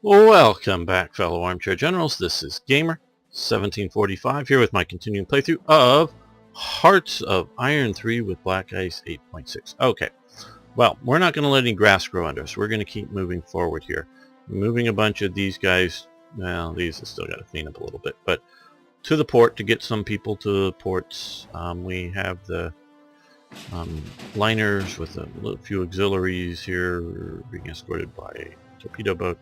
Welcome back, fellow armchair generals. This is Gamer 1745 here with my continuing playthrough of Hearts of Iron 3 with Black Ice 8.6. Okay, well, we're not going to let any grass grow under us. We're going to keep moving forward here. Moving a bunch of these guys, well, these have still got to clean up a little bit, but to the port to get some people to the ports. We have the liners with a few auxiliaries here being escorted by a torpedo boat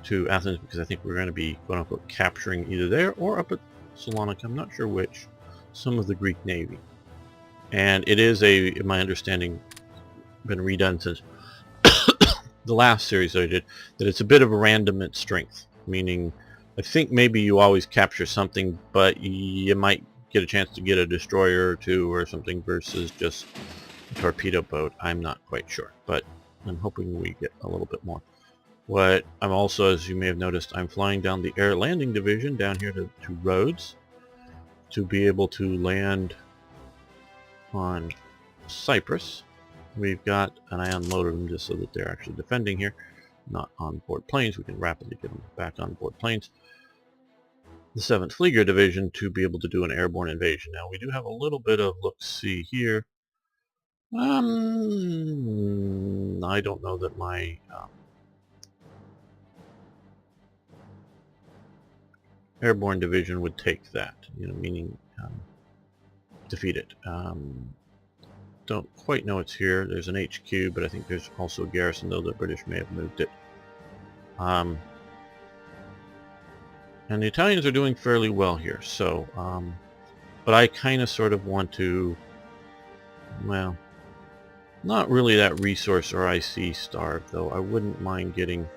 to Athens, because I think we're going to be quote-unquote capturing either there or up at Salonika, I'm not sure which, some of the Greek Navy. And it is, in my understanding, been redone since the last series that I did, that it's a bit of a random at strength, meaning I think maybe you always capture something, but you might get a chance to get a destroyer or two or something versus just a torpedo boat. I'm not quite sure, but I'm hoping we get a little bit more. What I'm also, as you may have noticed, I'm flying down the air landing division down here to Rhodes to be able to land on Cyprus. We've got, and I unloaded them just so that they're actually defending here, not on board planes. We can rapidly get them back on board planes. The 7th Flieger Division to be able to do an airborne invasion. Now we do have a little bit of look-see here. I don't know that my airborne division would take that, meaning defeat it. Don't quite know it's here. There's an HQ, but I think there's also a garrison, though the British may have moved it. And the Italians are doing fairly well here, so but I kind of sort of want to, well, not really that resource or IC starved, though I wouldn't mind getting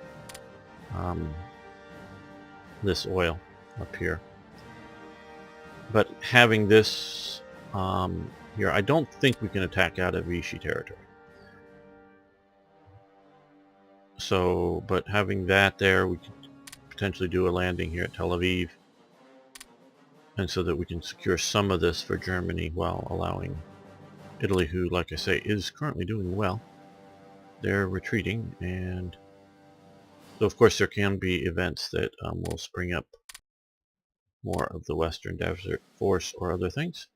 this oil up here. But having this here, I don't think we can attack out of Vichy territory. So, but having that there, we could potentially do a landing here at Tel Aviv, and so that we can secure some of this for Germany while allowing Italy, who, like I say, is currently doing well. They're retreating, and so of course there can be events that will spring up more of the Western Desert Force or other things.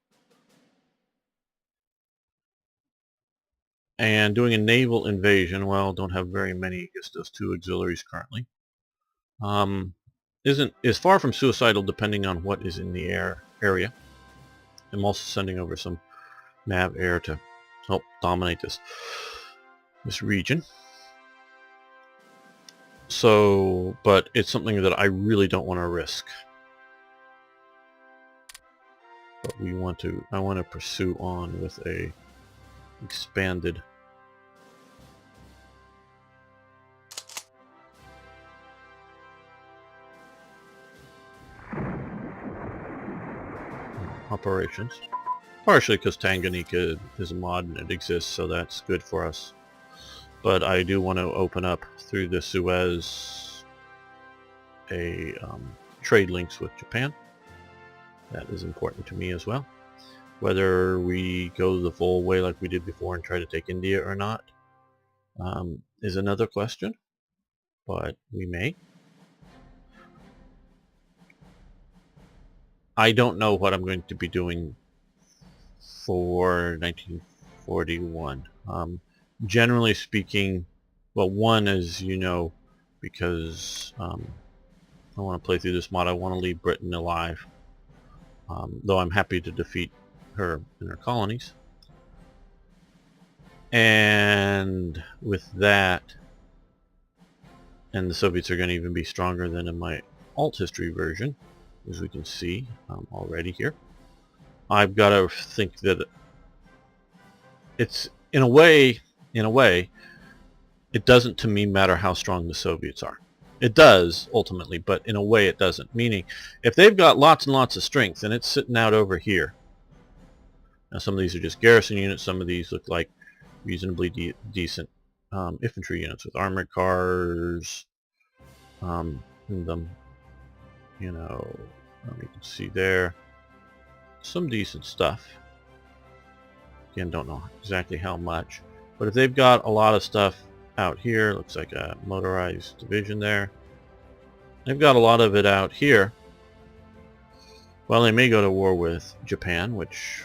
And doing a naval invasion, well, don't have very many, just those 2 auxiliaries currently. Is far from suicidal depending on what is in the area. I'm also sending over some Nav air to help dominate this region. So, but it's something that I really don't want to risk. But I want to pursue on with a expanded operations. Partially because Tanganyika is a mod and it exists, so that's good for us. But I do want to open up through the Suez a trade links with Japan. That is important to me as well. Whether we go the full way like we did before and try to take India or not is another question, but we may. I don't know what I'm going to be doing for 1941. Generally speaking, well, one, as you know, because I want to play through this mod, I want to leave Britain alive, though I'm happy to defeat her in her colonies. And with that, and the Soviets are going to even be stronger than in my alt history version, as we can see already here. I've got to think that it's, in a way, it doesn't to me matter how strong the Soviets are. It does, ultimately, but in a way it doesn't. Meaning, if they've got lots and lots of strength and it's sitting out over here, now some of these are just garrison units, some of these look like reasonably decent infantry units with armored cars in them. You can see there some decent stuff. Again, don't know exactly how much, but if they've got a lot of stuff out here, looks like a motorized division there, They've got a lot of it out here. Well, they may go to war with Japan, which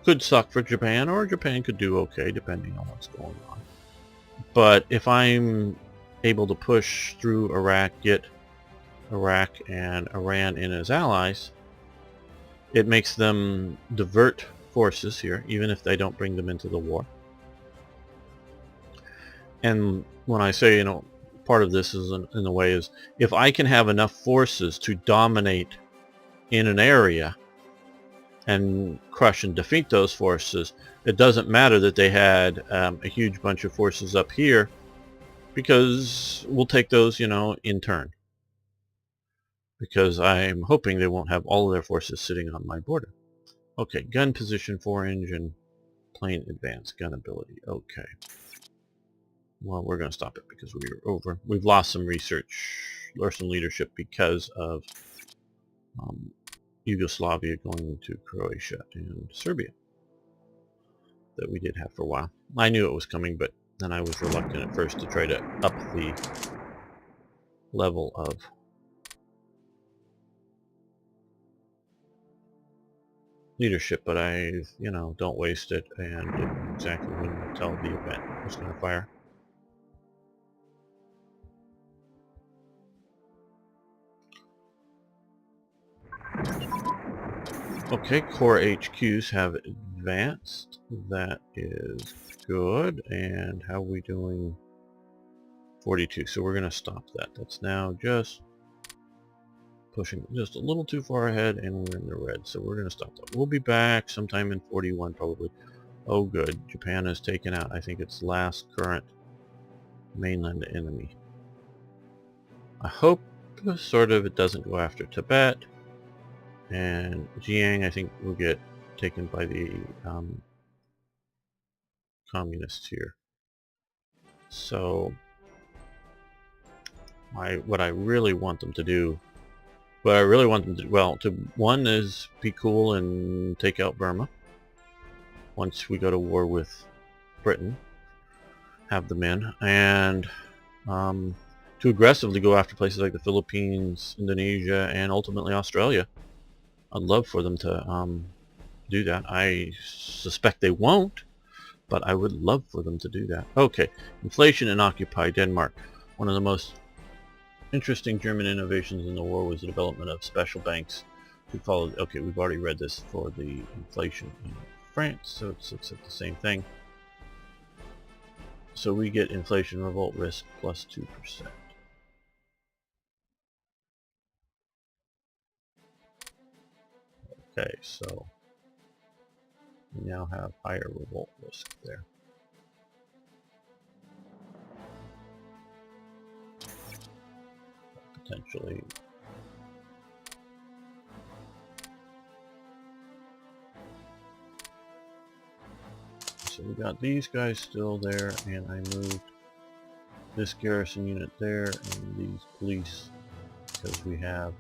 could suck for Japan, or Japan could do okay, depending on what's going on. But if I'm able to push through Iraq, get Iraq and Iran in as allies, it makes them divert forces here, even if they don't bring them into the war. And when I say, you know, part of this is in a way is, if I can have enough forces to dominate in an area and crush and defeat those forces, it doesn't matter that they had a huge bunch of forces up here, because we'll take those, you know, in turn. Because I'm hoping they won't have all of their forces sitting on my border. Okay, gun position, 4-engine, plane advance, gun ability. Okay. Well, we're going to stop it because we've lost some research or some leadership because of Yugoslavia going into Croatia and Serbia that we did have for a while. I knew it was coming, but then I was reluctant at first to try to up the level of leadership, but I, you know, don't waste it, and did exactly when I tell the event was going to fire. Okay, core HQs have advanced. That is good. And how are we doing? 42. So we're going to stop that. That's now just pushing just a little too far ahead, and we're in the red. So we're going to stop that. We'll be back sometime in 41 probably. Oh good. Japan has taken out, I think, its last current mainland enemy. I hope sort of it doesn't go after Tibet. And Jiang, I think, will get taken by the communists here. So, what I really want them to do, well, one is be cool and take out Burma. Once we go to war with Britain, have them in, and to aggressively go after places like the Philippines, Indonesia, and ultimately Australia. I'd love for them to do that. I suspect they won't, but I would love for them to do that. Okay, inflation and occupy Denmark. One of the most interesting German innovations in the war was the development of special banks to follow. Okay, we've already read this for the inflation in France, so it's the same thing. So we get inflation revolt risk plus 2%. Okay, so we now have higher revolt risk there. Potentially. So we got these guys still there, and I moved this garrison unit there and these police, because we have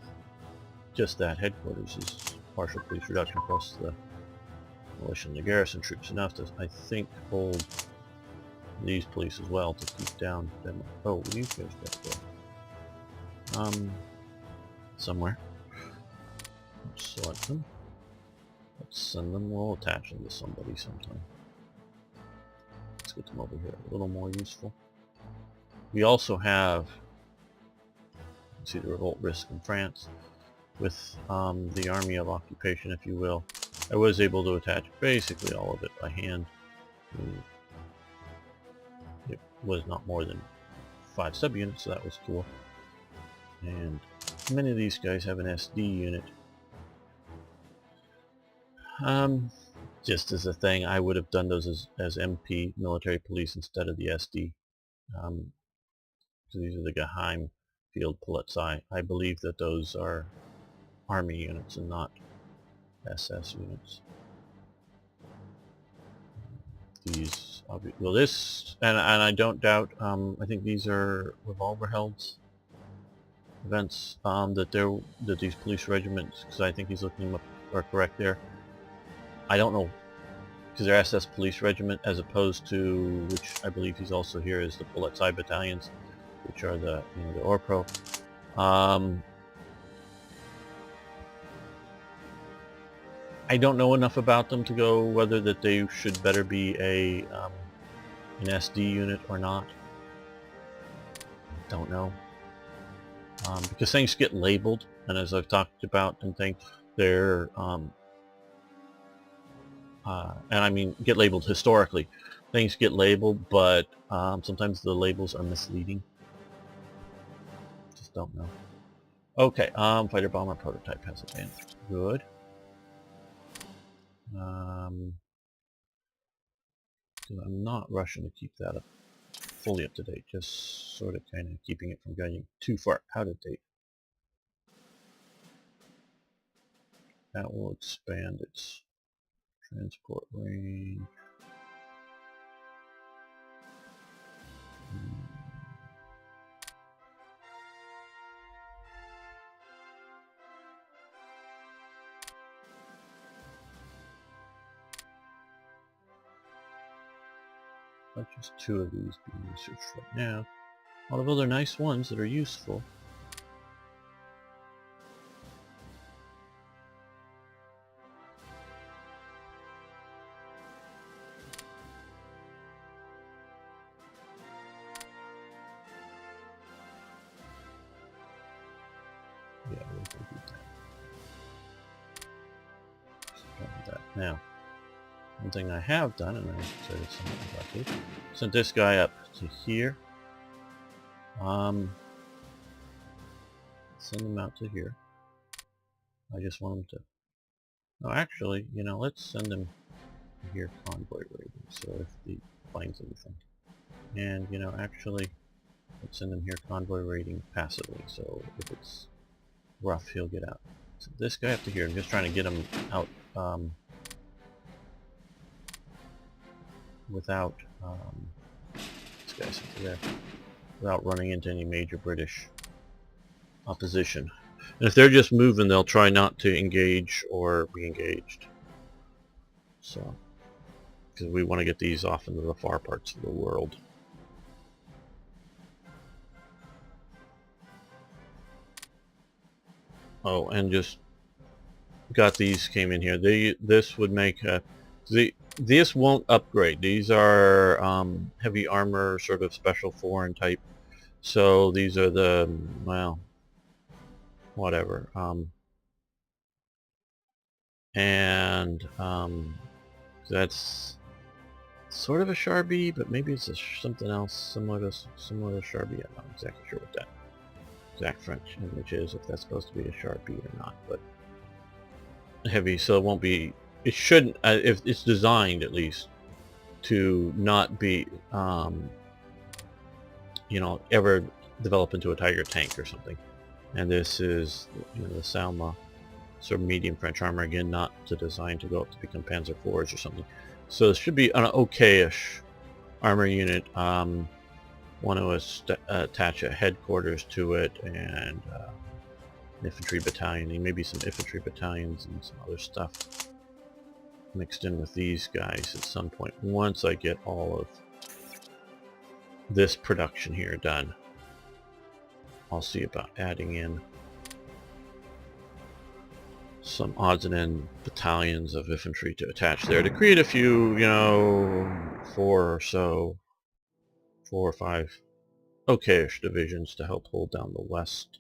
just that headquarters is partial police reduction plus the militia and the garrison troops, enough to, I think, hold these police as well to keep down them. Oh, these guys got there. Somewhere. Let's select them. Let's send them. We'll attach them to somebody sometime. Let's get them over here a little more useful. We also have, see the revolt risk in France with the army of occupation, if you will. I was able to attach basically all of it by hand. It was not more than 5 subunits, so that was cool. And many of these guys have an SD unit. Just as a thing, I would have done those as MP, military police, instead of the SD. So these are the Geheim Field Polizei. I believe that those are army units and not SS units. These, well, this, and I don't doubt, I think these are Revolverhelds events, that these police regiments, because I think he's looking them up, are correct there. I don't know, because they're SS police regiment, as opposed to, which I believe he's also here, is the Polizei battalions, which are the, you know, the ORPRO. I don't know enough about them to go whether that they should better be an SD unit or not. Don't know. Because things get labeled, and as I've talked about and things, they're and I mean get labeled historically. Things get labeled, but sometimes the labels are misleading. Just don't know. Okay, fighter bomber prototype has advanced. Good. I'm not rushing to keep that up fully up to date, just sort of kind of keeping it from getting too far out of date. That will expand its transport range. Not just 2 of these being researched right now. A lot of other nice ones that are useful. Yeah, we'll do that. Now, one thing I have done, and I said something about this, sent this guy up to here. Send him out to here. I just want him to... No, actually, you know, let's send him here convoy rating, so if he finds anything. And, you know, actually, let's send him here convoy rating passively, so if it's rough, he'll get out. So this guy up to here, I'm just trying to get him out without this guy's up there, without running into any major British opposition. And if they're just moving, they'll try not to engage or be engaged. So, because we want to get these off into the far parts of the world. Oh, and just got these came in here. This would make this won't upgrade. These are heavy armor, sort of special foreign type. So these are the, well, whatever. That's sort of a Sharby, but maybe it's something else similar to Sharby. I'm not exactly sure what that exact French image is, if that's supposed to be a Sharpie or not, but heavy, so it won't be, it shouldn't, if it's designed at least to not be you know, ever develop into a Tiger tank or something. And this is, you know, the Salma sort of medium French armor, again, not to design to go up to become Panzer IVs or something. So this should be an okay-ish armor unit. Want to attach a headquarters to it, and an infantry battalion, and maybe some infantry battalions and some other stuff mixed in with these guys at some point, once I get all of this production here done. I'll see about adding in some odds and end battalions of infantry to attach there to create a few, you know, 4 or 5 okay-ish divisions to help hold down the west.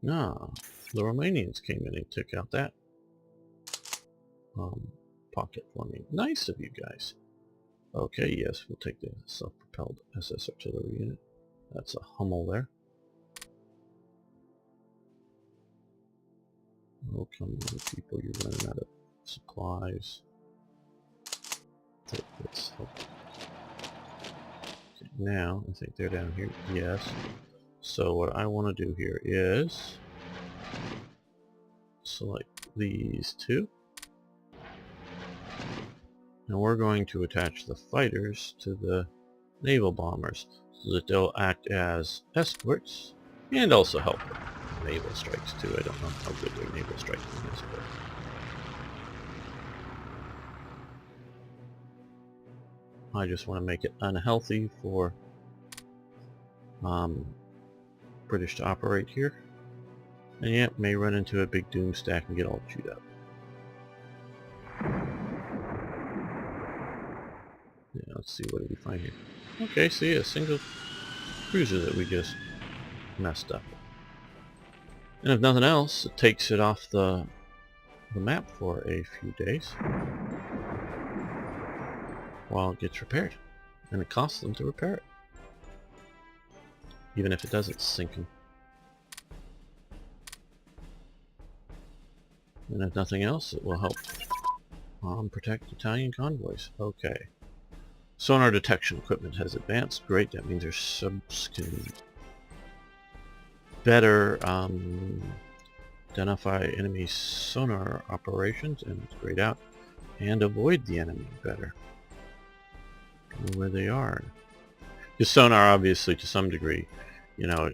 No, the Romanians came in and took out that pocket for me. Nice of you guys. Okay, yes, we'll take the self-propelled SS artillery unit. That's a Hummel there. Oh, come on, people, you're running out of supplies. Take this. Okay, now, I think they're down here. Yes. So what I want to do here is select these 2. And we're going to attach the fighters to the naval bombers so that they'll act as escorts and also help with naval strikes too. I don't know how good their naval striking is, but I just want to make it unhealthy for British to operate here. And yet, may run into a big doom stack and get all chewed up. Yeah, let's see, what do we find here? Okay, see, a single cruiser that we just messed up. And if nothing else, it takes it off the map for a few days while it gets repaired. And it costs them to repair it, even if it doesn't sink them. And if nothing else, it will help protect Italian convoys. Okay. Sonar detection equipment has advanced. Great, that means our subs can better identify enemy sonar operations and grayed out, and avoid the enemy better. Know where they are. The sonar, obviously, to some degree, you know,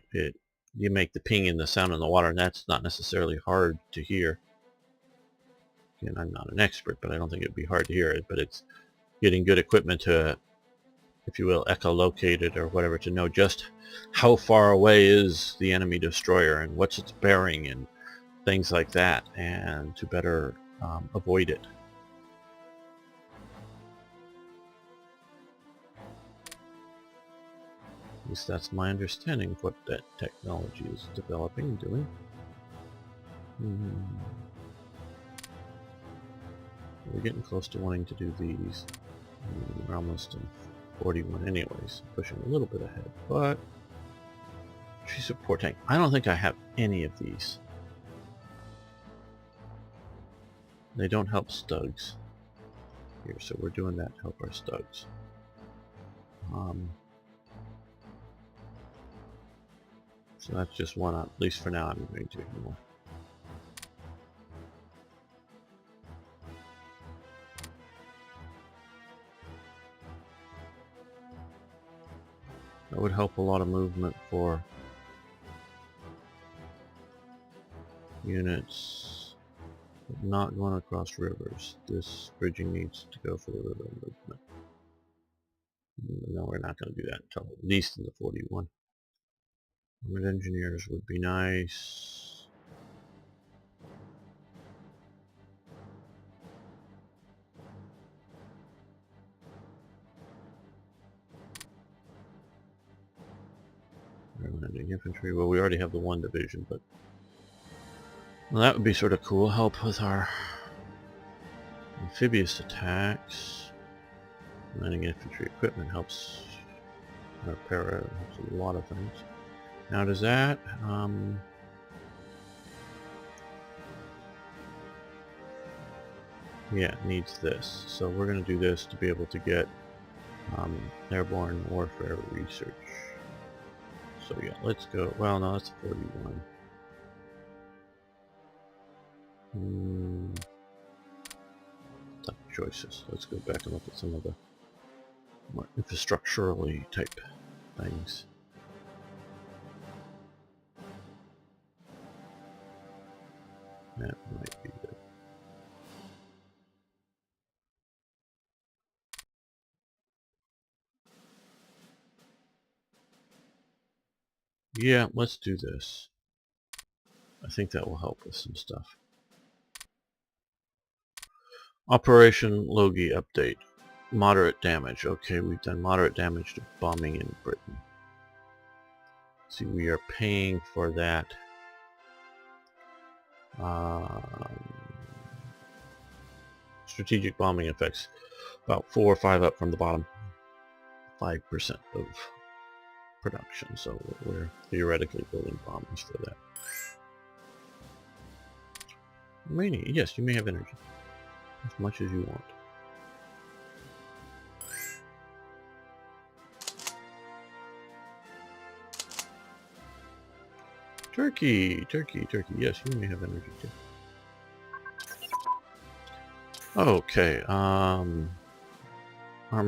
you make the ping and the sound in the water, and that's not necessarily hard to hear. Again, I'm not an expert, but I don't think it'd be hard to hear it. But it's getting good equipment to, if you will, echolocate it or whatever, to know just how far away is the enemy destroyer and what's its bearing and things like that, and to better avoid it. At least that's my understanding of what that technology is developing and doing. We're getting close to wanting to do these. We're almost in 41 anyways, pushing a little bit ahead, but she's a support tank. I don't think I have any of these. They don't help Stugs here, so we're doing that to help our Stugs. So that's just one, at least for now. I'm going to ignore. That would help a lot of movement for units not going across rivers. This bridging needs to go for the river movement. No, we're not going to do that until at least in the 41. Armored engineers would be nice. Landing infantry. Well, we already have the one division, but well, that would be sort of cool. Help with our amphibious attacks. Landing infantry equipment helps our para, helps a lot of things. Now does that yeah, it needs this. So we're going to do this to be able to get airborne warfare research. So yeah, let's go. Well, no, that's 41. Tough choices. Let's go back and look at some of the more infrastructurally type things. That might be good. Yeah, let's do this. I think that will help with some stuff. Operation Logie update. Moderate damage. Okay, we've done moderate damage to bombing in Britain. See, we are paying for that. Strategic bombing effects. About 4 or 5 up from the bottom. 5% of production. So we're theoretically building bombs for that. Rainy. Yes, you may have energy. As much as you want. Turkey, Turkey, Turkey. Yes, you may have energy too. Okay, armor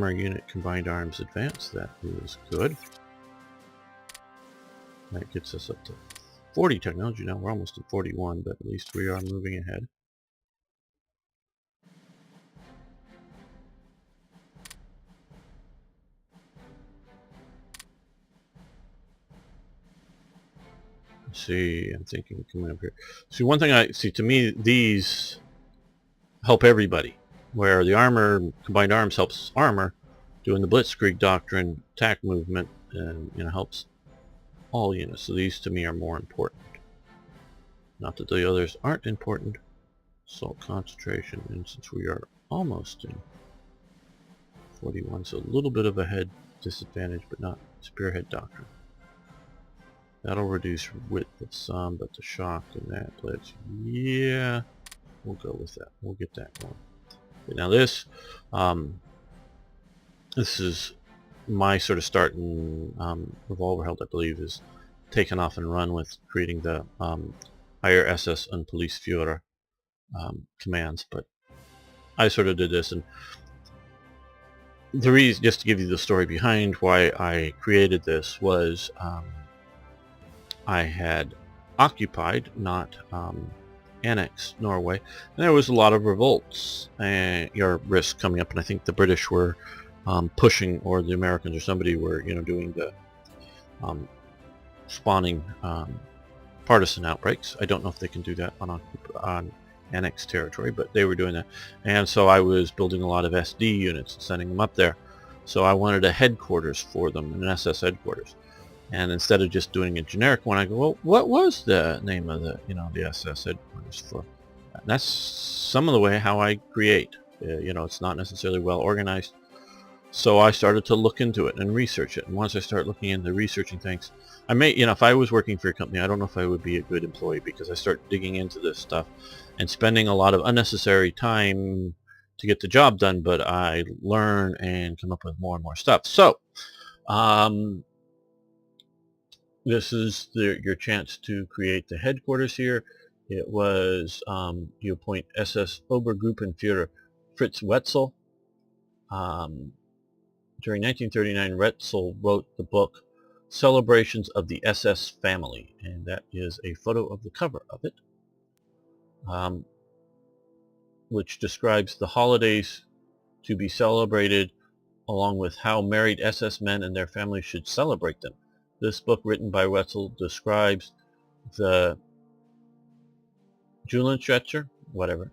unit combined arms advance. That is good. That gets us up to 40 technology now. We're almost at 41, but at least we are moving ahead. see, I'm thinking coming up here. See, one thing I see, to me, these help everybody. Where the armor, combined arms helps armor, doing the Blitzkrieg Doctrine attack movement, and helps all units. So these to me are more important. Not that the others aren't important. Assault concentration, and since we are almost in 41, so a little bit of a head disadvantage, but not spearhead doctrine. That'll reduce width of some, but the shock in that blitz, yeah, we'll go with that. We'll get that going. Okay, now this is my sort of start in revolver held, I believe, is taken off and run with creating the higher SS and police Führer commands, but I sort of did this, and the reason, just to give you the story behind why I created this, was I had occupied, not annexed, Norway, and there was a lot of revolts and risks coming up, and I think the British were pushing, or the Americans or somebody were doing the spawning partisan outbreaks. I don't know if they can do that on annexed territory, but they were doing that, and so I was building a lot of SD units and sending them up there. So I wanted a headquarters for them, an SS headquarters, and instead of just doing a generic one, I go, well, what was the name of the the SS headquarters for? And that's some of the way how I create. It's not necessarily well organized, so I started to look into it and research it. And once I start looking into researching things, I may, if I was working for a company, I don't know if I would be a good employee, because I start digging into this stuff and spending a lot of unnecessary time to get the job done, but I learn and come up with more and more stuff. So this is your chance to create the headquarters here. It was you appoint SS Obergruppenführer Fritz Wetzel. During 1939, Wetzel wrote the book Celebrations of the SS Family, and that is a photo of the cover of it, which describes the holidays to be celebrated, along with how married SS men and their families should celebrate them. This book, written by Wetzel, describes the Julenstretcher, whatever.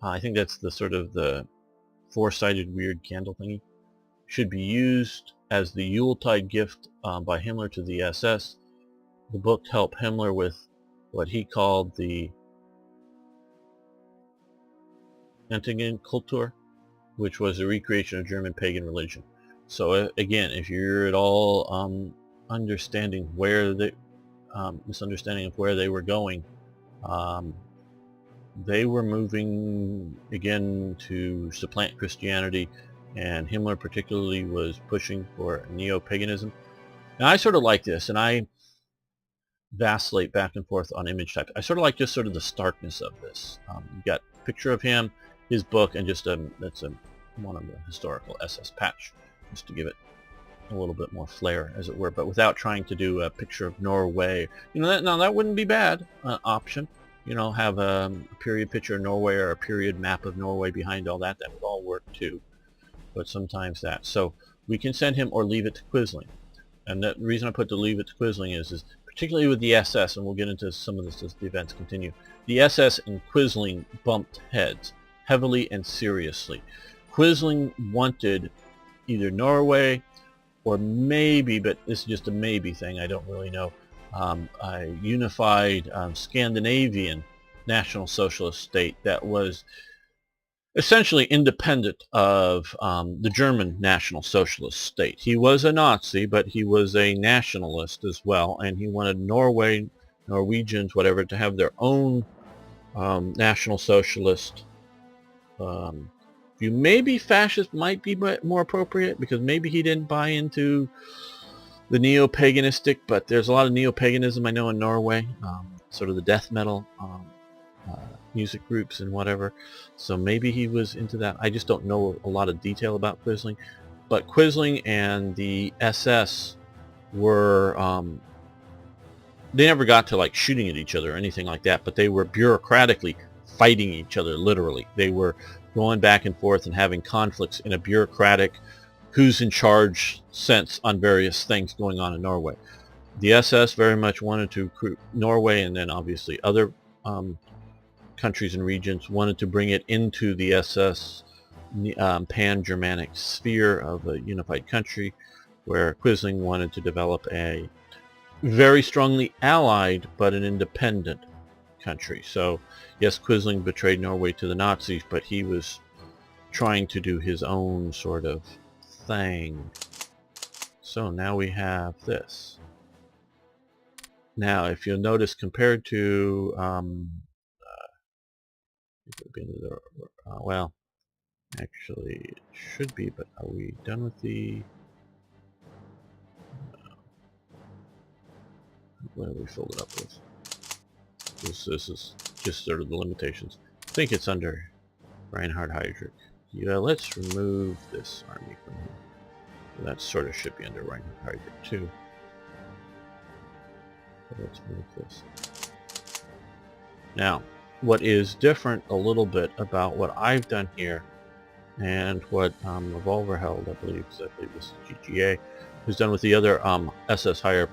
I think that's the sort of the four-sided weird candle thingy. Should be used as the Yuletide gift by Himmler to the SS. The book helped Himmler with what he called the Kultur, which was a recreation of German pagan religion. So again, if you're at all understanding where the misunderstanding of where they were going, they were moving again to supplant Christianity, and Himmler particularly was pushing for neo-paganism. Now I sort of like this, and I vacillate back and forth on image type. I sort of like just sort of the starkness of this. You got a picture of him, his book, and just that's one of the historical SS patch, just to give it a little bit more flair, as it were, but without trying to do a picture of Norway. That wouldn't be bad option. Have a period picture of Norway or a period map of Norway behind all that. That would all work too. But sometimes that. So we can send him or leave it to Quisling. And the reason I put to leave it to Quisling is particularly with the SS, and we'll get into some of this as the events continue, the SS and Quisling bumped heads heavily and seriously. Quisling wanted either Norway or maybe, but this is just a maybe thing, I don't really know, a unified Scandinavian National Socialist state that was essentially independent of the German National Socialist state. He was a Nazi, but he was a nationalist as well, and he wanted Norway, Norwegians, whatever, to have their own National Socialist view. Maybe fascist might be more appropriate, because maybe he didn't buy into the neo-paganistic, but there's a lot of neo-paganism I know in Norway, sort of the death metal music groups and whatever, so maybe he was into that. I just don't know a lot of detail about Quisling, but Quisling and the SS were they never got to like shooting at each other or anything like that, but they were bureaucratically fighting each other. Literally, they were going back and forth and having conflicts in a bureaucratic who's in charge sense on various things going on in Norway. The SS very much wanted to, Norway and then obviously other countries and regions wanted to bring it into the SS pan-Germanic sphere of a unified country, where Quisling wanted to develop a very strongly allied but an independent country. So yes, Quisling betrayed Norway to the Nazis, but he was trying to do his own sort of thing. So now we have this. Now, if you'll notice, compared to well, actually it should be, but are we done with the what have we filled it up with? This is just sort of the limitations. I think it's under Reinhard Heydrich. Yeah, let's remove this army from here. So that sort of should be under Reinhard Heydrich too. So let's move this. Now, what is different a little bit about what I've done here and what Revolver held, I believe, because I believe this is GGA, who's done with the other SS higher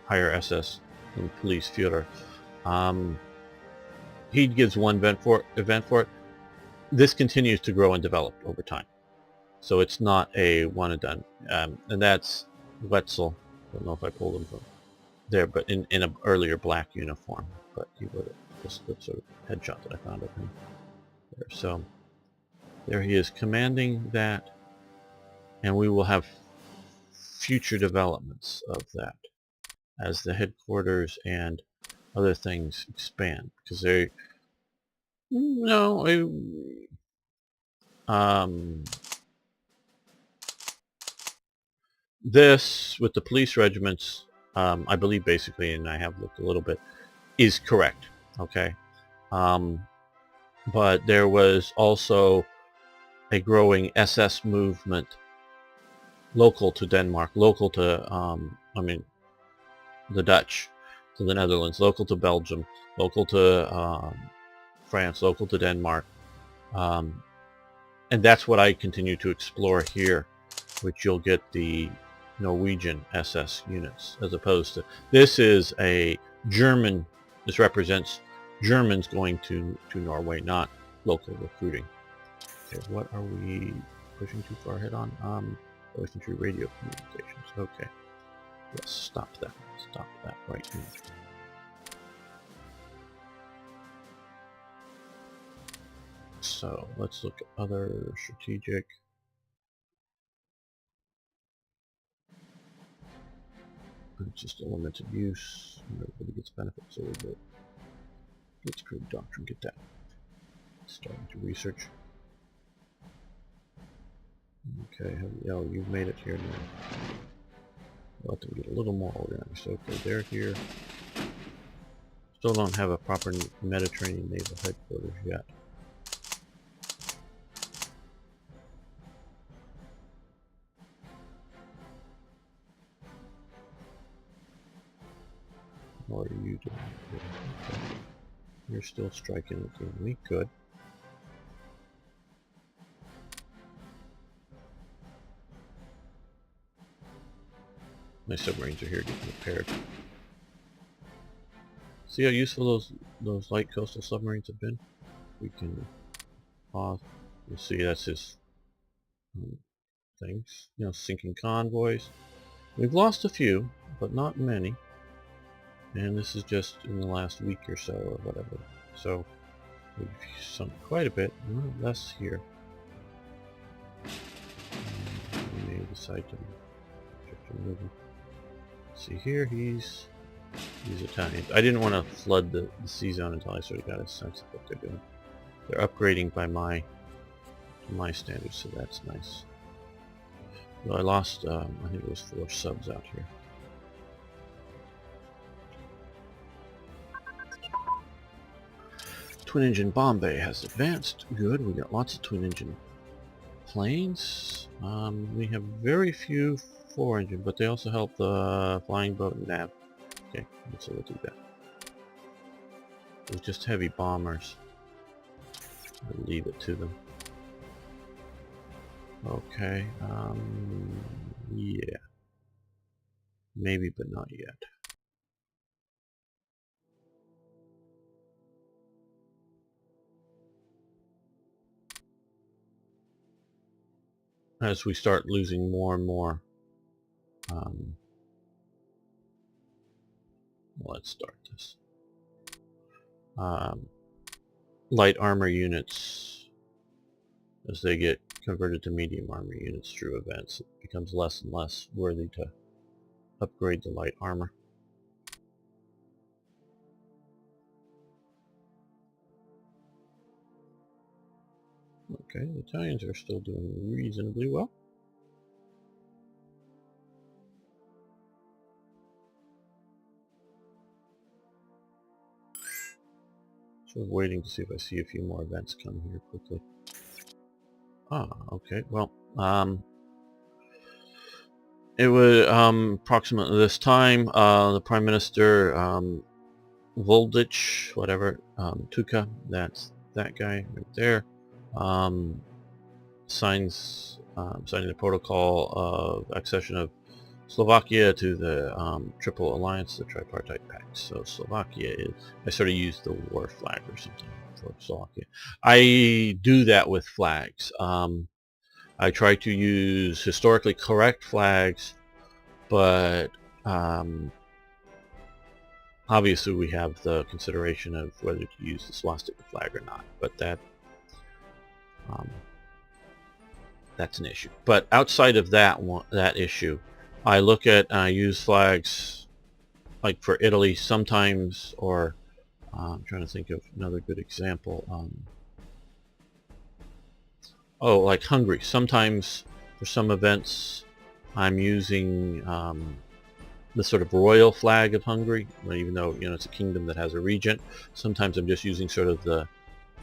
SS and Police Führer. He gives one event for it. This continues to grow and develop over time, so it's not a one and done. And that's Wetzel. I don't know if I pulled him from there, but in an earlier black uniform. But he would just the sort of headshot that I found of him there. So there he is commanding that, and we will have future developments of that as the headquarters and other things expand, because they this with the police regiments, I believe basically, and I have looked a little bit, is correct. Okay, but there was also a growing SS movement local to Denmark, local to the Dutch, to the Netherlands, local to Belgium, local to France, local to Denmark, and that's what I continue to explore here, which you'll get the Norwegian SS units, as opposed to this is a German. This represents Germans going to Norway, not local recruiting. Okay, what are we pushing too far ahead on? Infantry radio communications. Okay, let's stop that. Stop that right now. So let's look at other strategic. It's just a limited use. Everybody gets benefits a little bit. Let's create Doctrine. Get that. Starting to research. Okay, you've made it here now. We'll have to get a little more organized. Okay, they're here. Still don't have a proper Mediterranean naval headquarters yet. What are you doing? Okay. You're still striking at the enemy. Good. My submarines are here getting repaired. See how useful those light coastal submarines have been? We can pause. You'll see that's his things. Sinking convoys. We've lost a few, but not many. And this is just in the last week or so, or whatever. So we've sunk quite a bit. Less here. We may decide to move him. See here, he's Italian. I didn't want to flood the sea zone until I sort of got a sense of what they're doing. They're upgrading by my standards, so that's nice. Well, I lost, I think it was 4 subs out here. Twin engine Bombay has advanced. Good, we got lots of twin engine planes. We have very few 4-engine, but they also help the flying boat and nav. Okay, so we'll do that. With just heavy bombers, I'll leave it to them. Okay, Maybe, but not yet. As we start losing more and more, let's start this. Light armor units, as they get converted to medium armor units through events, it becomes less and less worthy to upgrade the light armor. Okay, the Italians are still doing reasonably well. Sort of waiting to see if I see a few more events come here quickly. Ah, okay. Well, it was approximately this time. The Prime Minister Voldich, whatever, Tuka, that's that guy right there, signing the protocol of accession of Slovakia to the Triple Alliance, the Tripartite Pact. So Slovakia is, I sort of use the war flag or something for Slovakia. I do that with flags. I try to use historically correct flags, but obviously we have the consideration of whether to use the swastika flag or not, but that's an issue. But outside of that issue, I look at use flags like for Italy sometimes, or I'm trying to think of another good example. Like Hungary. Sometimes for some events I'm using the sort of royal flag of Hungary, even though it's a kingdom that has a regent. Sometimes I'm just using sort of the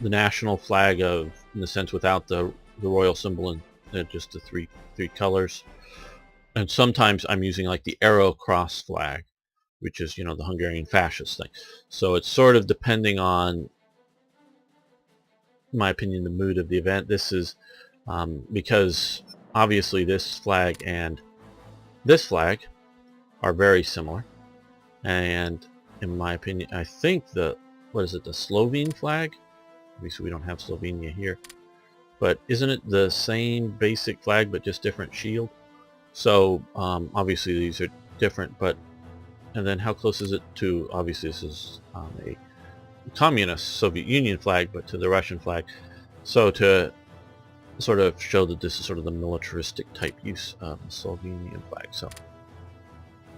national flag of, in the sense, without the royal symbol and just the three colors. And sometimes I'm using like the arrow cross flag, which is the Hungarian fascist thing. So it's sort of depending on, in my opinion, the mood of the event. This is because obviously this flag and this flag are very similar, and in my opinion, I think the Slovene flag, obviously we don't have Slovenia here, but isn't it the same basic flag but just different shield? So obviously these are different, but and then how close is it to, obviously this is a communist Soviet Union flag, but to the Russian flag. So to sort of show that this is sort of the militaristic type use of the Slovenian flag. So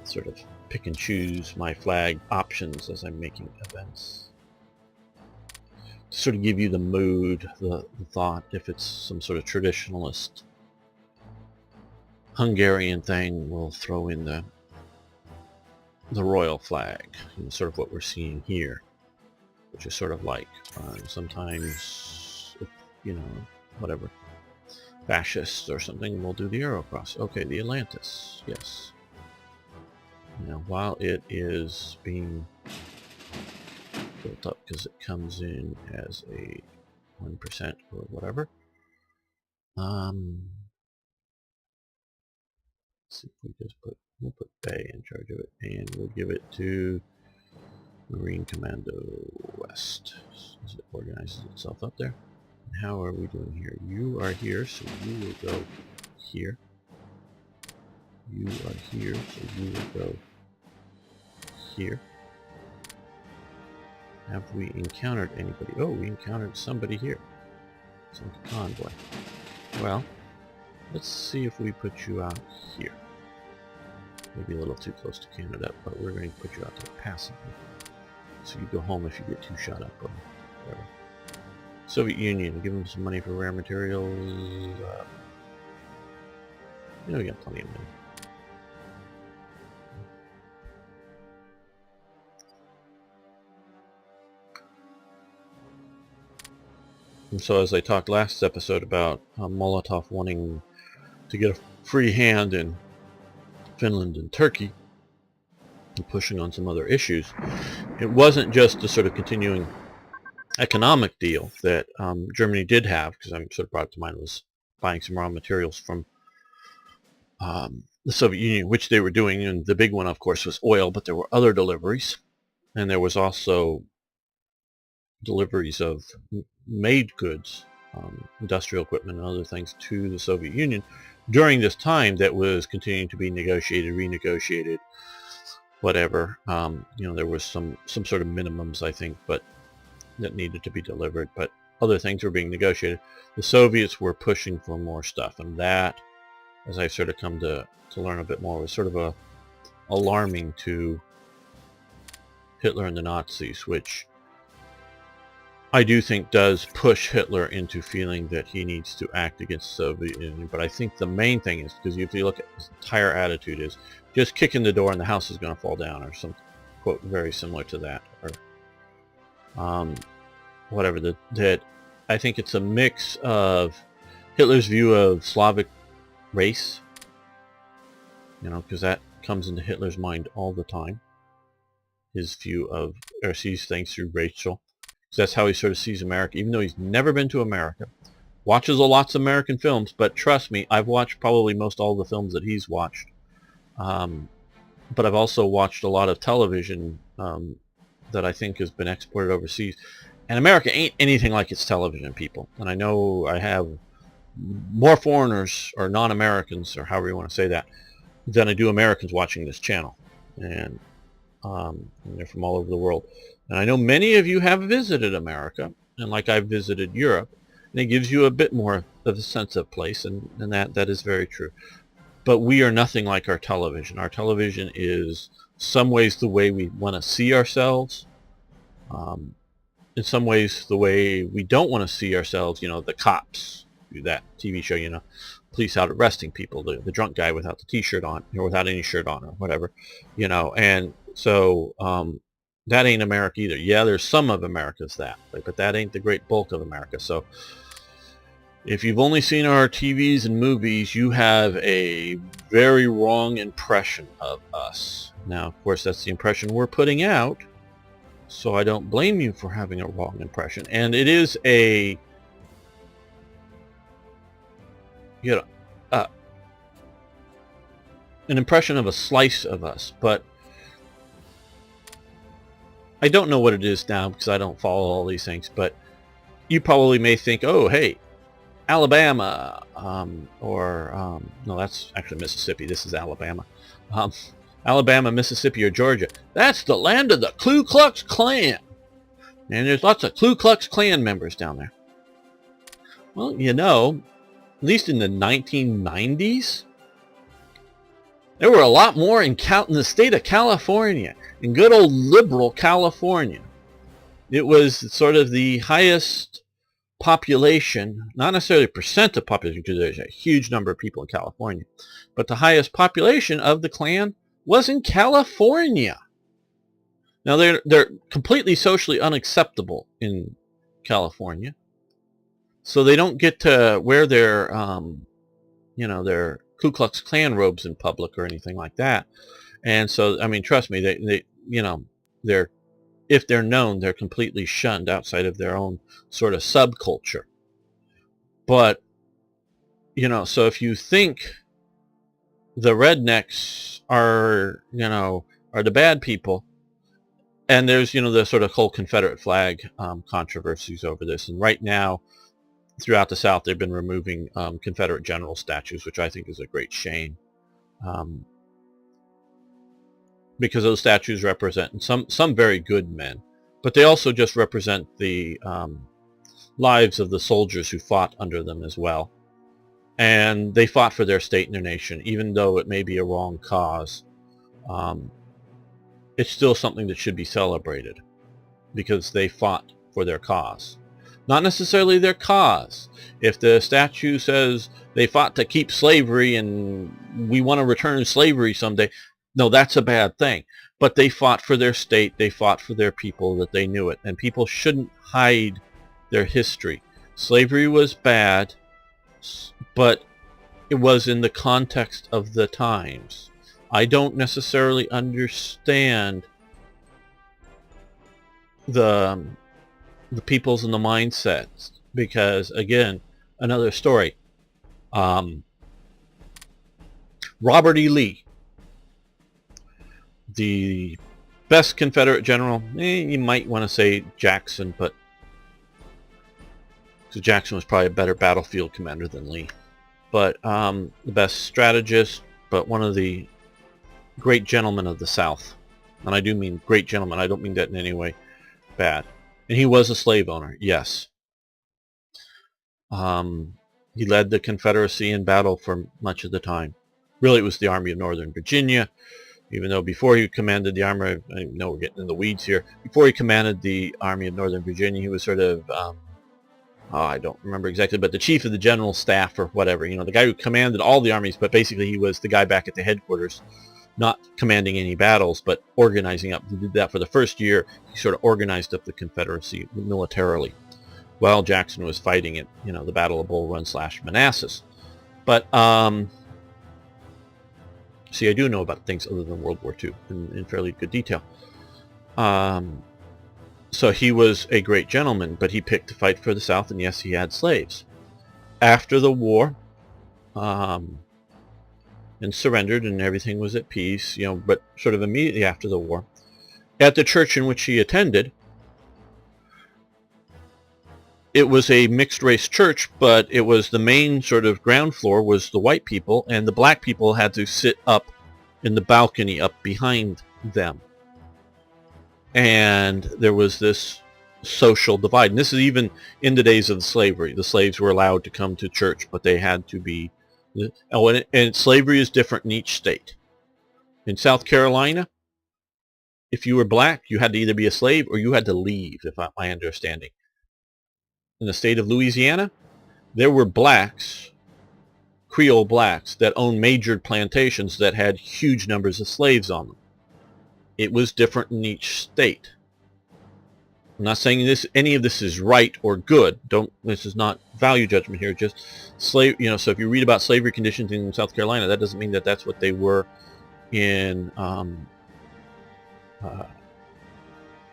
sort of pick and choose my flag options as I'm making events. To sort of give you the mood, the thought. If it's some sort of traditionalist Hungarian thing, we'll throw in the royal flag, sort of what we're seeing here, which is sort of like sometimes, whatever, fascists or something, we'll do the arrow cross. Okay, the Atlantis, yes. Now, while it is being built up, because it comes in as a 1% or whatever, let's see if we just we'll put Bay in charge of it, and we'll give it to Marine Commando West, as it organizes itself up there. And how are we doing here? You are here, so you will go here. You are here, so you will go here. Have we encountered anybody? Oh, we encountered somebody here. Some convoy. Well, let's see if we put you out here. Maybe a little too close to Canada, but we're going to put you out there passively. So you go home if you get too shot up or whatever. Soviet Union, give them some money for rare materials. We got plenty of money. And so, as I talked last episode about Molotov wanting to get a free hand in Finland and Turkey, and pushing on some other issues, it wasn't just a sort of continuing economic deal that Germany did have, because I'm sort of brought to mind, was buying some raw materials from the Soviet Union, which they were doing, and the big one, of course, was oil, but there were other deliveries, and there was also deliveries of made goods, industrial equipment and other things to the Soviet Union during this time that was continuing to be negotiated, renegotiated, whatever. There was some sort of minimums, I think, but that needed to be delivered, but other things were being negotiated. The Soviets were pushing for more stuff, and that, as I've sort of come to learn a bit more, was sort of alarming to Hitler and the Nazis, which I do think does push Hitler into feeling that he needs to act against the Soviet Union. But I think the main thing is, because if you look at his entire attitude, is just kick in the door and the house is going to fall down, or some quote very similar to that, or whatever. That I think it's a mix of Hitler's view of Slavic race, because that comes into Hitler's mind all the time. His view of, or sees things through racial. So that's how he sort of sees America, even though he's never been to America. Watches lots of American films, but trust me, I've watched probably most all the films that he's watched. But I've also watched a lot of television that I think has been exported overseas. And America ain't anything like its television, people. And I know I have more foreigners or non-Americans, or however you want to say that, than I do Americans watching this channel. And they're from all over the world. And I know many of you have visited America, and like I've visited Europe, and it gives you a bit more of a sense of place, and that is very true. But we are nothing like our television. Our television is some ways the way we want to see ourselves, in some ways the way we don't want to see ourselves. The cops, that TV show, police out arresting people, the drunk guy without the t-shirt on, or without any shirt on, or whatever, and so that ain't America either. Yeah, there's some of America's that, but that ain't the great bulk of America. So if you've only seen our TVs and movies, you have a very wrong impression of us. Now, of course, that's the impression we're putting out, so I don't blame you for having a wrong impression. And it is an impression of a slice of us, but I don't know what it is now because I don't follow all these things, but you probably may think, oh, hey, Alabama, no, that's actually Mississippi. This is Alabama. Alabama, Mississippi, or Georgia. That's the land of the Ku Klux Klan. And there's lots of Ku Klux Klan members down there. Well, at least in the 1990s, there were a lot more in the state of California, in good old liberal California. It was sort of the highest population, not necessarily percent of population, because there's a huge number of people in California, but the highest population of the Klan was in California. Now they're completely socially unacceptable in California, so they don't get to wear their their Ku Klux Klan robes in public or anything like that. And so, I mean, trust me, they're if they're known, they're completely shunned outside of their own sort of subculture. But so if you think the rednecks are the bad people, and there's the sort of whole Confederate flag controversies over this, and right now throughout the South they've been removing Confederate general statues, which I think is a great shame, because those statues represent some very good men, but they also just represent the lives of the soldiers who fought under them as well. And they fought for their state and their nation, even though it may be a wrong cause. It's still something that should be celebrated, because they fought for their cause. Not necessarily their cause. If the statue says they fought to keep slavery and we want to return slavery someday, no, that's a bad thing. But they fought for their state, they fought for their people, that they knew it. And people shouldn't hide their history. Slavery was bad, but it was in the context of the times. I don't necessarily understand the peoples and the mindsets, because again, another story. Robert E. Lee, the best Confederate general. You might want to say Jackson, but because Jackson was probably a better battlefield commander than Lee. But the best strategist, but one of the great gentlemen of the South. And I do mean great gentleman. I don't mean that in any way bad. And he was a slave owner, yes. He led the Confederacy in battle for much of the time. Really, it was the Army of Northern Virginia, even though before he commanded the Army, I know we're getting in the weeds here, before he commanded the Army of Northern Virginia, he was sort of, I don't remember exactly, but the chief of the general staff or whatever, you know, the guy who commanded all the armies, but basically he was the guy back at the headquarters, not commanding any battles, but organizing up. He did that for the first year. He sort of organized up the Confederacy militarily while Jackson was fighting it, you know, the Battle of Bull Run / Manassas. But, see, I do know about things other than World War II in fairly good detail. So he was a great gentleman, but he picked to fight for the South, and yes, he had slaves. After the war, and surrendered, and everything was at peace, you know, but sort of immediately after the war, at the church in which he attended, it was a mixed-race church, but it was the main sort of ground floor was the white people, and the black people had to sit up in the balcony up behind them. And there was this social divide. And this is even in the days of slavery. The slaves were allowed to come to church, but they had to be... Oh, and slavery is different in each state. In South Carolina, if you were black, you had to either be a slave or you had to leave, if I'm my understanding. In the state of Louisiana, there were blacks, Creole blacks, that owned major plantations that had huge numbers of slaves on them. It was different in each state. I'm not saying any of this is right or good. This is not value judgment here. Just slave. You know, so if you read about slavery conditions in South Carolina, that doesn't mean that that's what they were in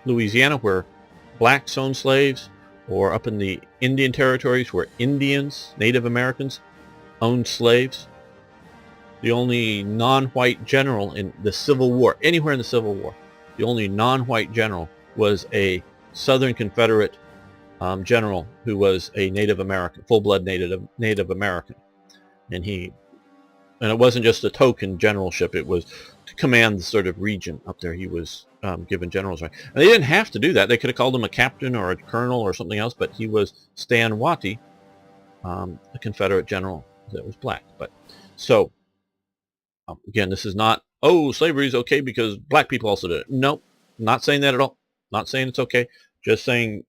Louisiana, where blacks owned slaves, or up in the Indian territories where Indians, Native Americans, owned slaves. The only non-white general in the Civil War, anywhere in the Civil War, the only non-white general was a Southern Confederate general who was a Native American, full-blood Native American. And it wasn't just a token generalship, it was to command the sort of region up there. He was given general's rank. And they didn't have to do that. They could have called him a captain or a colonel or something else, but he was Stan Watty, a Confederate general that was black. But so, again, this is not, oh, slavery is okay because black people also did it. Nope, not saying that at all. Not saying it's okay. Just saying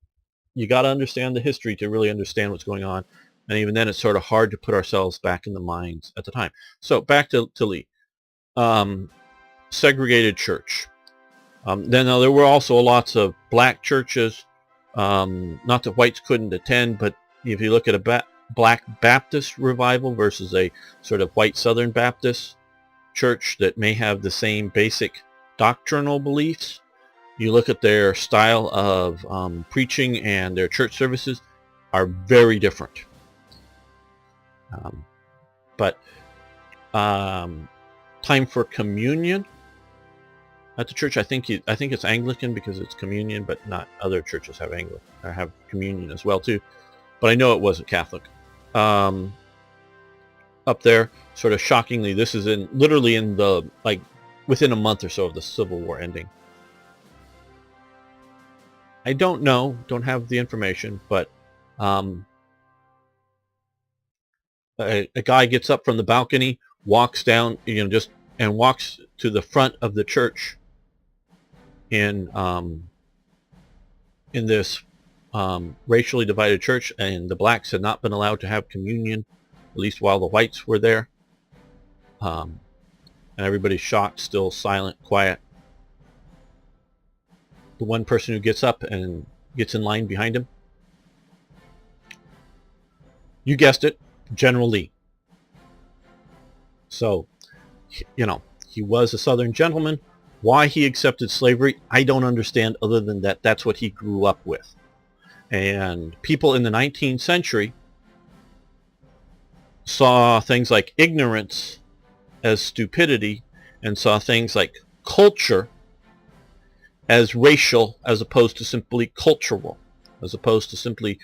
you got to understand the history to really understand what's going on. And even then, it's sort of hard to put ourselves back in the minds at the time. So back to Lee. Segregated church. Then there were also lots of black churches. Not that whites couldn't attend, but if you look at a black Baptist revival versus a sort of white Southern Baptist church that may have the same basic doctrinal beliefs, you look at their style of preaching and their church services are very different. But time for communion at the church, I think it's Anglican because it's communion, but not other churches have communion as well too. But I know it wasn't Catholic. Up there, sort of shockingly, this is literally in the within a month or so of the Civil War ending. I don't know, don't have the information, but a guy gets up from the balcony, walks down, walks to the front of the church in this racially divided church, and the blacks had not been allowed to have communion, at least while the whites were there. And everybody's shocked, still silent, quiet. The one person who gets up and gets in line behind him, you guessed it, General Lee. So, he was a Southern gentleman. Why he accepted slavery, I don't understand, other than that that's what he grew up with. And people in the 19th century saw things like ignorance as stupidity and saw things like culture as racial as opposed to simply cultural, as opposed to simply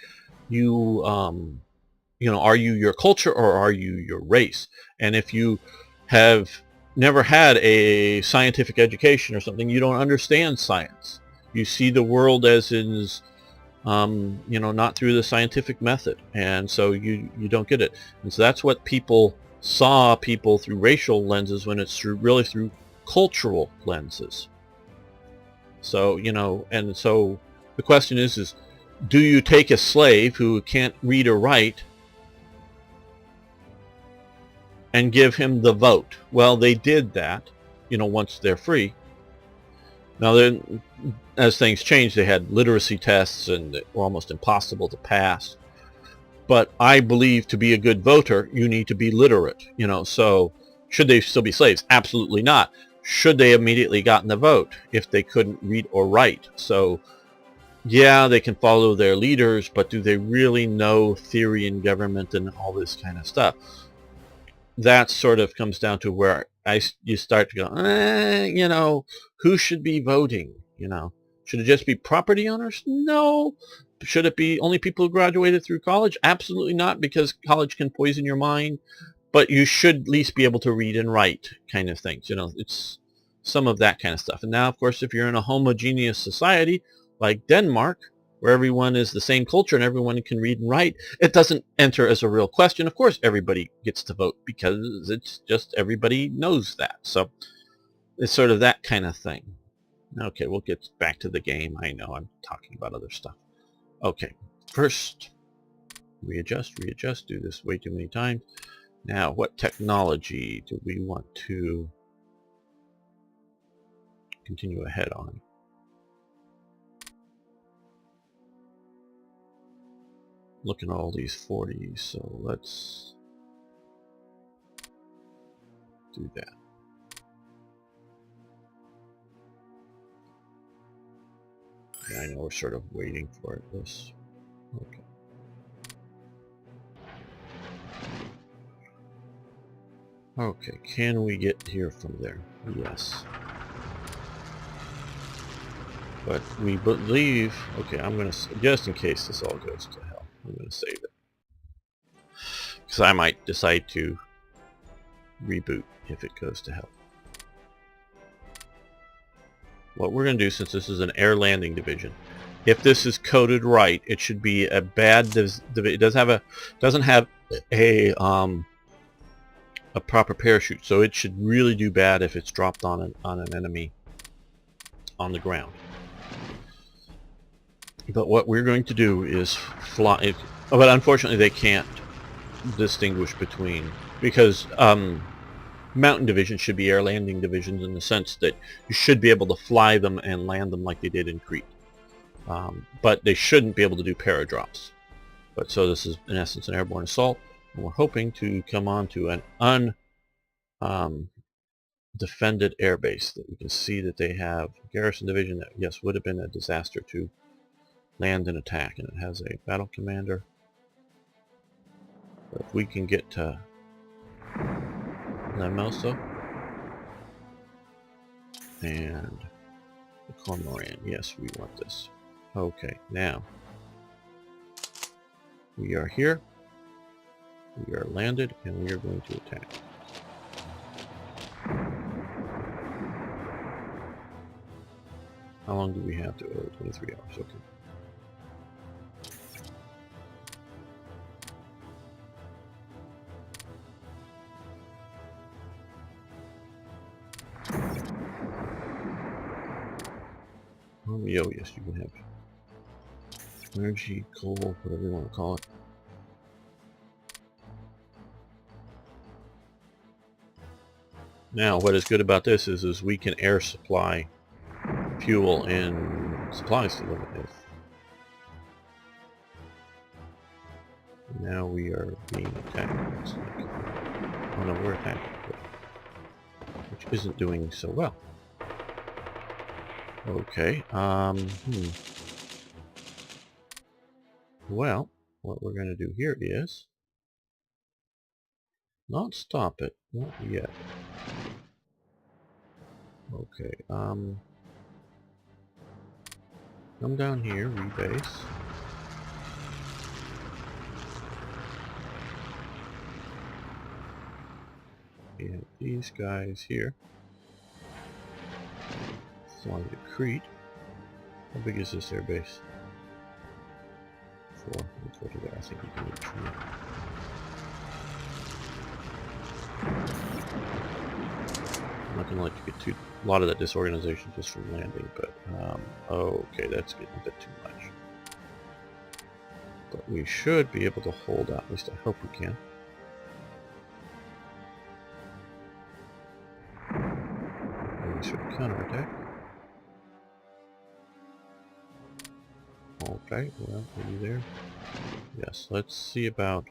you, are you your culture or are you your race? And if you have never had a scientific education or something, you don't understand science. You see the world as is, not through the scientific method, and so you don't get it. And so that's what people saw people through racial lenses when it's really through cultural lenses. So, and so the question is do you take a slave who can't read or write and give him the vote? Well, they did that, once they're free. Now then, as things changed, they had literacy tests and they were almost impossible to pass. But I believe to be a good voter, you need to be literate, so should they still be slaves? Absolutely not. Should they immediately gotten the vote if they couldn't read or write? So yeah, they can follow their leaders, but do they really know theory and government and all this kind of stuff? That sort of comes down to where you start to go, who should be voting? Should it just be property owners? No. Should it be only people who graduated through college? Absolutely not, because college can poison your mind. But you should at least be able to read and write, kind of things. It's some of that kind of stuff. And now, of course, if you're in a homogeneous society like Denmark, where everyone is the same culture and everyone can read and write, it doesn't enter as a real question. Of course, everybody gets to vote because it's just everybody knows that. So it's sort of that kind of thing. Okay, we'll get back to the game. I know I'm talking about other stuff. Okay, first, readjust, do this way too many times. Now, what technology do we want to continue ahead on? Looking at all these 40s, so let's do that. Yeah, I know we're sort of waiting for it. This, okay. Okay, can we get here from there? Yes. But we believe, okay, I'm going to, just in case this all goes to hell, I'm going to save it. Because I might decide to reboot if it goes to hell. What we're going to do, since this is an air landing division, if this is coded right, it should be a bad, it doesn't have a proper parachute, so it should really do bad if it's dropped on an enemy on the ground. But what we're going to do is fly, but unfortunately they can't distinguish between, because mountain divisions should be air landing divisions in the sense that you should be able to fly them and land them like they did in Crete. But they shouldn't be able to do paradrops. But so this is in essence an airborne assault, and we're hoping to come on to an defended airbase that we can see that they have a garrison division that, yes, would have been a disaster to land and attack, and it has a battle commander. But if we can get to Lemoso and the Cormoran, yes, we want this. Okay, now we are here, we are landed, and we are going to attack. How long do we have to? 23 hours, okay. Oh, yes, you can have energy, coal, whatever you want to call it. Now, what is good about this is we can air supply fuel and supplies to them. Now we are being attacked. Looks like. Oh no, we're attacked, which isn't doing so well. Okay, well, what we're going to do here is not stop it, not yet. Okay, come down here, rebase. We have these guys here. Flying to Crete. How big is this air base? 4. Let's go to there. I think we can reach here. I'm not going to let you get too a lot of that disorganization just from landing, but okay, that's getting a bit too much. But we should be able to hold out. At least I hope we can. And we should counterattack. Okay, well, are you there? Yes, let's see about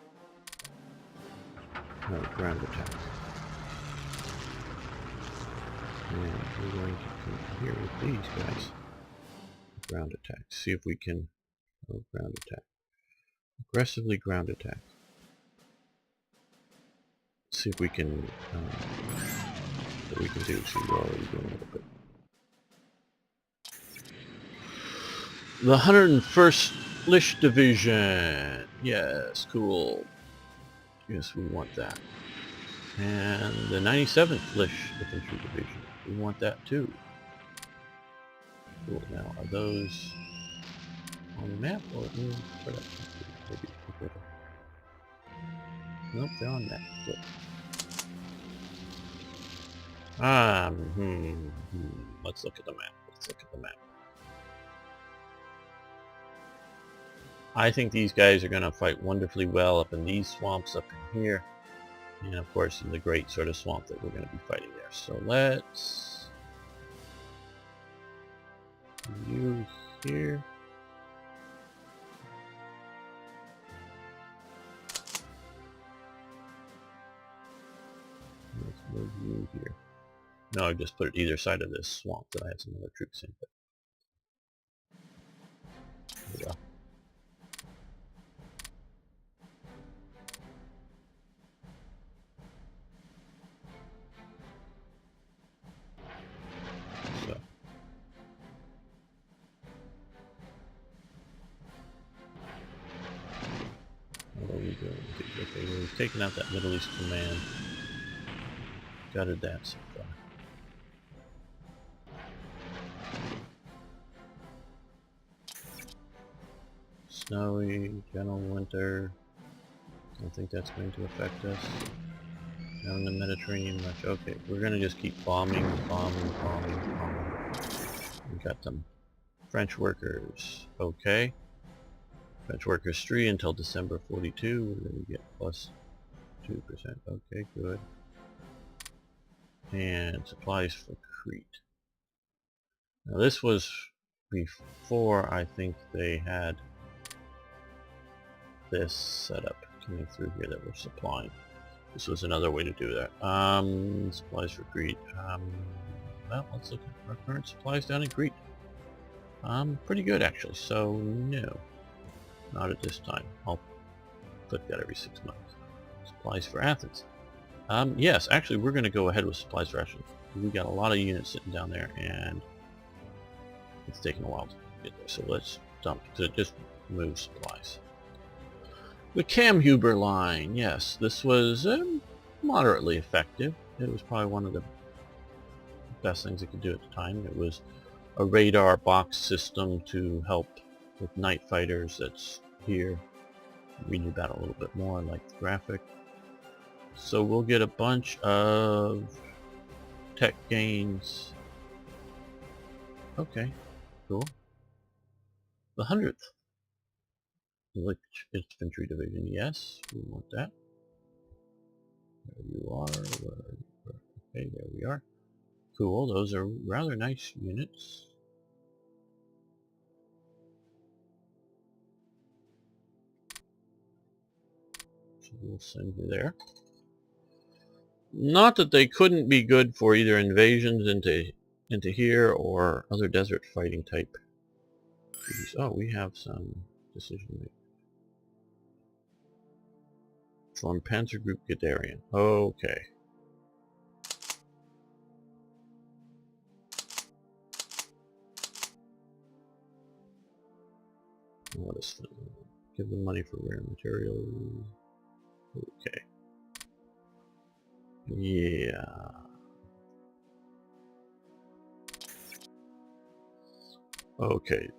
ground attack. And we're going to come here with these guys. Ground attack. See if we can... Oh, ground attack. Aggressively ground attack. See if we can... what we can do. See, we're already doing a little bit. The 101st Lish Division. Yes, cool. Yes, we want that. And the 97th Lish Infantry Division. We want that too. Cool. Now, are those on the map or in production? Maybe. Nope, they're on map. Good. Let's look at the map. Let's look at the map. I think these guys are going to fight wonderfully well up in these swamps up in here. And of course in the great sort of swamp that we're going to be fighting there. So let's... you here. Let's move you here. No, I just put it either side of this swamp that I had some other troops in. But there we go. So. What are we doing? Okay, we've taken out that Middle East command. Gutted that so far. Snowy, gentle winter. I don't think that's going to affect us. Down in the Mediterranean much. Okay, we're going to just keep bombing. We got them. French workers. Okay. French workers 3 until December 42. We're going to get plus 2%. Okay, good. And supplies for Crete. Now this was before I think they had this setup coming through here that we're supplying. This was another way to do that. Supplies for Crete. Well, let's look at our current supplies down in Crete. Pretty good actually. So no, not at this time. I'll put that every 6 months. Supplies for Athens. Yes, actually we're going to go ahead with supplies for Athens. We got a lot of units sitting down there, and it's taking a while to get there. So let's dump to just move supplies. The Camhuber line, yes, this was moderately effective. It was probably one of the best things it could do at the time. It was a radar box system to help with night fighters. That's here. Read about it a little bit more, like the graphic. So we'll get a bunch of tech gains. Okay, cool. The 100th. Infantry Division, yes, we want that. There you are. Okay, there we are. Cool, those are rather nice units. So we'll send you there. Not that they couldn't be good for either invasions into here or other desert fighting type. Oh, we have some decision making. From Panzer Group Guderian. Okay. What is that? Give them money for rare materials. Okay. Yeah. Okay.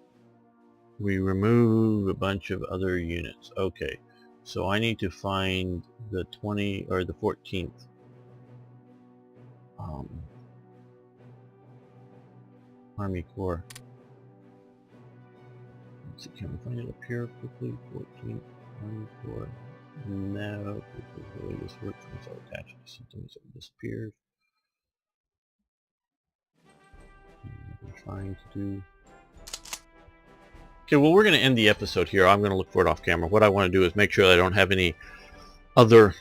We remove a bunch of other units. Okay. So I need to find the 20 or the 14th. Army Corps. Let's see, can we find it up here quickly? 14th Army Corps. No, because the way this works, once I attach it to something, so it disappears. I'm trying to do. Okay, well, we're going to end the episode here. I'm going to look for it off camera. What I want to do is make sure that I don't have any other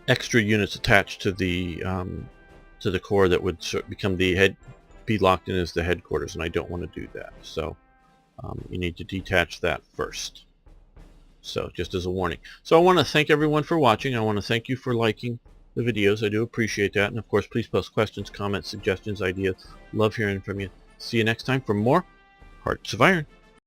extra units attached to the core that would become be locked in as the headquarters, and I don't want to do that. So you need to detach that first. So just as a warning. So I want to thank everyone for watching. I want to thank you for liking the videos. I do appreciate that. And of course, please post questions, comments, suggestions, ideas. Love hearing from you. See you next time for more Hearts of Iron.